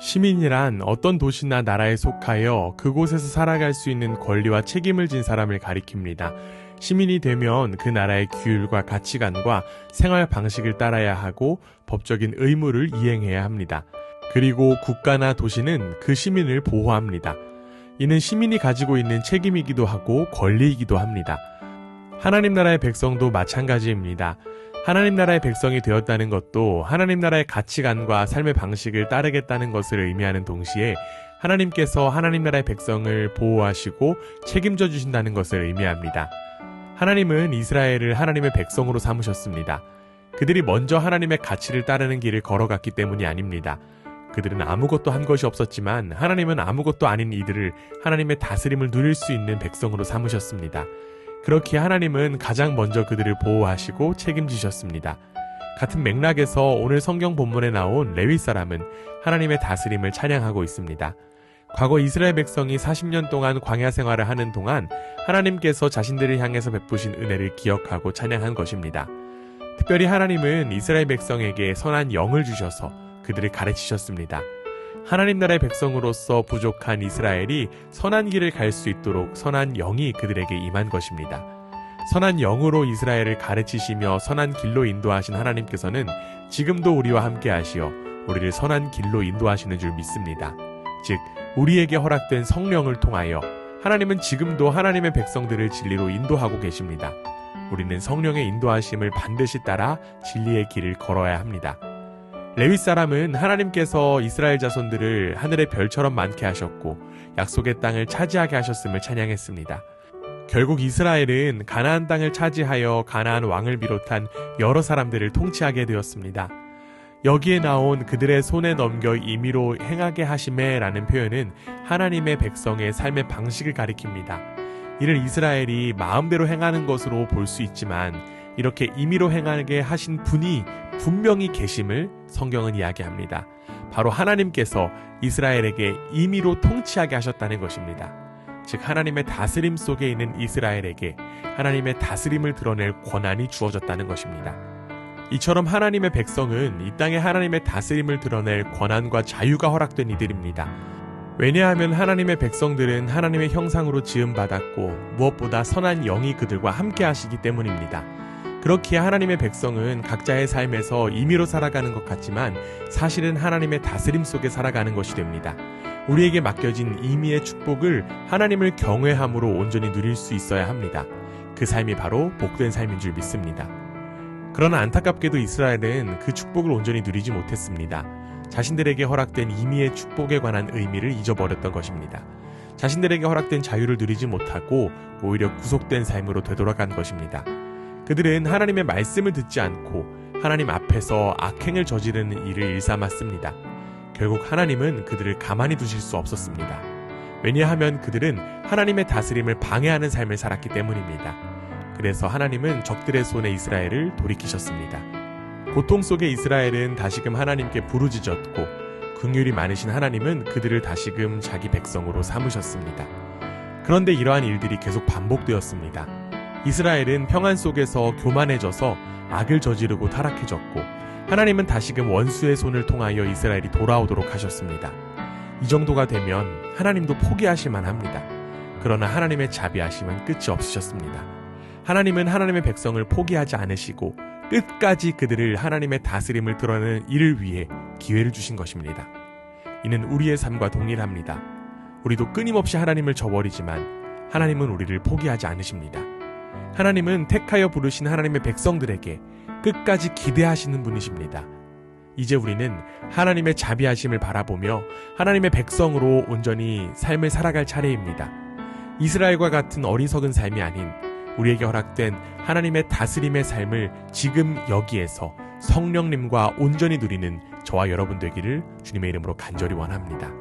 시민이란 어떤 도시나 나라에 속하여 그곳에서 살아갈 수 있는 권리와 책임을 진 사람을 가리킵니다. 시민이 되면 그 나라의 규율과 가치관과 생활 방식을 따라야 하고 법적인 의무를 이행해야 합니다. 그리고 국가나 도시는 그 시민을 보호합니다. 이는 시민이 가지고 있는 책임이기도 하고 권리이기도 합니다. 하나님 나라의 백성도 마찬가지입니다. 하나님 나라의 백성이 되었다는 것도 하나님 나라의 가치관과 삶의 방식을 따르겠다는 것을 의미하는 동시에 하나님께서 하나님 나라의 백성을 보호하시고 책임져 주신다는 것을 의미합니다. 하나님은 이스라엘을 하나님의 백성으로 삼으셨습니다. 그들이 먼저 하나님의 가치를 따르는 길을 걸어갔기 때문이 아닙니다. 그들은 아무것도 한 것이 없었지만 하나님은 아무것도 아닌 이들을 하나님의 다스림을 누릴 수 있는 백성으로 삼으셨습니다. 그렇기에 하나님은 가장 먼저 그들을 보호하시고 책임지셨습니다. 같은 맥락에서 오늘 성경 본문에 나온 레위 사람은 하나님의 다스림을 찬양하고 있습니다. 과거 이스라엘 백성이 40년 동안 광야 생활을 하는 동안 하나님께서 자신들을 향해서 베푸신 은혜를 기억하고 찬양한 것입니다. 특별히 하나님은 이스라엘 백성에게 선한 영을 주셔서 그들을 가르치셨습니다. 하나님 나라의 백성으로서 부족한 이스라엘이 선한 길을 갈 수 있도록 선한 영이 그들에게 임한 것입니다. 선한 영으로 이스라엘을 가르치시며 선한 길로 인도하신 하나님께서는 지금도 우리와 함께 하시어 우리를 선한 길로 인도하시는 줄 믿습니다. 즉, 우리에게 허락된 성령을 통하여 하나님은 지금도 하나님의 백성들을 진리로 인도하고 계십니다. 우리는 성령의 인도하심을 반드시 따라 진리의 길을 걸어야 합니다. 레위 사람은 하나님께서 이스라엘 자손들을 하늘의 별처럼 많게 하셨고 약속의 땅을 차지하게 하셨음을 찬양했습니다. 결국 이스라엘은 가나안 땅을 차지하여 가나안 왕을 비롯한 여러 사람들을 통치하게 되었습니다. 여기에 나온 그들의 손에 넘겨 임의로 행하게 하심에 라는 표현은 하나님의 백성의 삶의 방식을 가리킵니다. 이를 이스라엘이 마음대로 행하는 것으로 볼 수 있지만 이렇게 임의로 행하게 하신 분이 분명히 계심을 성경은 이야기합니다. 바로 하나님께서 이스라엘에게 임의로 통치하게 하셨다는 것입니다. 즉, 하나님의 다스림 속에 있는 이스라엘에게 하나님의 다스림을 드러낼 권한이 주어졌다는 것입니다. 이처럼 하나님의 백성은 이 땅에 하나님의 다스림을 드러낼 권한과 자유가 허락된 이들입니다. 왜냐하면 하나님의 백성들은 하나님의 형상으로 지음받았고 무엇보다 선한 영이 그들과 함께 하시기 때문입니다. 그렇기에 하나님의 백성은 각자의 삶에서 임의로 살아가는 것 같지만 사실은 하나님의 다스림 속에 살아가는 것이 됩니다. 우리에게 맡겨진 임의의 축복을 하나님을 경외함으로 온전히 누릴 수 있어야 합니다. 그 삶이 바로 복된 삶인 줄 믿습니다. 그러나 안타깝게도 이스라엘은 그 축복을 온전히 누리지 못했습니다. 자신들에게 허락된 임의의 축복에 관한 의미를 잊어버렸던 것입니다. 자신들에게 허락된 자유를 누리지 못하고 오히려 구속된 삶으로 되돌아간 것입니다. 그들은 하나님의 말씀을 듣지 않고 하나님 앞에서 악행을 저지르는 일을 일삼았습니다. 결국 하나님은 그들을 가만히 두실 수 없었습니다. 왜냐하면 그들은 하나님의 다스림을 방해하는 삶을 살았기 때문입니다. 그래서 하나님은 적들의 손에 이스라엘을 돌이키셨습니다. 고통 속에 이스라엘은 다시금 하나님께 부르짖었고 긍휼이 많으신 하나님은 그들을 다시금 자기 백성으로 삼으셨습니다. 그런데 이러한 일들이 계속 반복되었습니다. 이스라엘은 평안 속에서 교만해져서 악을 저지르고 타락해졌고 하나님은 다시금 원수의 손을 통하여 이스라엘이 돌아오도록 하셨습니다. 이 정도가 되면 하나님도 포기하실만 합니다. 그러나 하나님의 자비하심은 끝이 없으셨습니다. 하나님은 하나님의 백성을 포기하지 않으시고 끝까지 그들을 하나님의 다스림을 드러내는 일을 위해 기회를 주신 것입니다. 이는 우리의 삶과 동일합니다. 우리도 끊임없이 하나님을 저버리지만 하나님은 우리를 포기하지 않으십니다. 하나님은 택하여 부르신 하나님의 백성들에게 끝까지 기대하시는 분이십니다. 이제 우리는 하나님의 자비하심을 바라보며 하나님의 백성으로 온전히 삶을 살아갈 차례입니다. 이스라엘과 같은 어리석은 삶이 아닌 우리에게 허락된 하나님의 다스림의 삶을 지금 여기에서 성령님과 온전히 누리는 저와 여러분 되기를 주님의 이름으로 간절히 원합니다.